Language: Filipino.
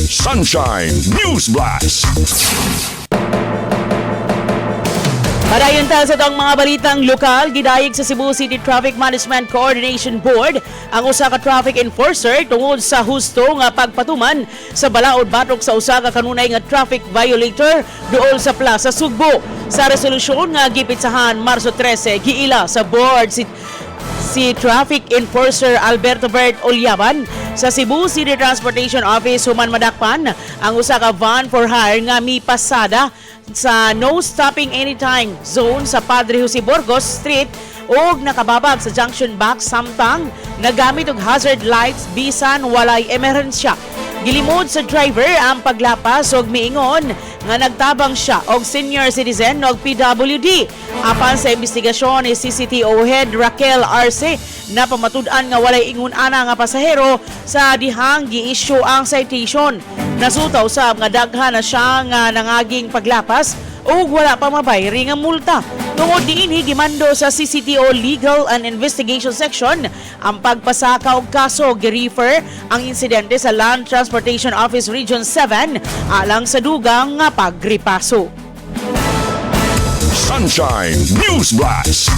Sonshine Newsblast. Padayon tayo sa itong mga balitang lokal. Gidayeg sa Cebu City Traffic Management Coordination Board ang usa ka traffic enforcer tungod sa husto nga pagpatuman sa balaod batok sa usa ka kanunay nga traffic violator duol sa Plaza Sugbo. Sa resolusyon nga gipitsahan Marso 13, giila sa board si Traffic Enforcer Alberto Bert Olyaban sa Cebu City Transportation Office human madakpan ang usa ka van for hire nga mipasada sa no stopping anytime zone sa Padre Jose Burgos Street ug nakababag sa junction box samtang nagamit og hazard lights bisan walay emerhensya. Gilimod sa driver ang paglapas og miingon nga nagtabang siya og senior citizen og PWD. Apan sa investigasyon ni CCTO Head Raquel Arce na pamatud-an nga walay ingon ana nga pasahero sa dihang gi-issue ang citation. Nasutaw sab nga daghan na siya nga nangaging paglapas ug wala pa mabayri nga multa. Tungod diinhi gimando sa CCTO Legal and Investigation Section ang pagpasaka og kaso gi-refer ang insidente sa Land Transportation Office Region 7 alang sa dugang nga pagripaso. Sonshine Newsblast.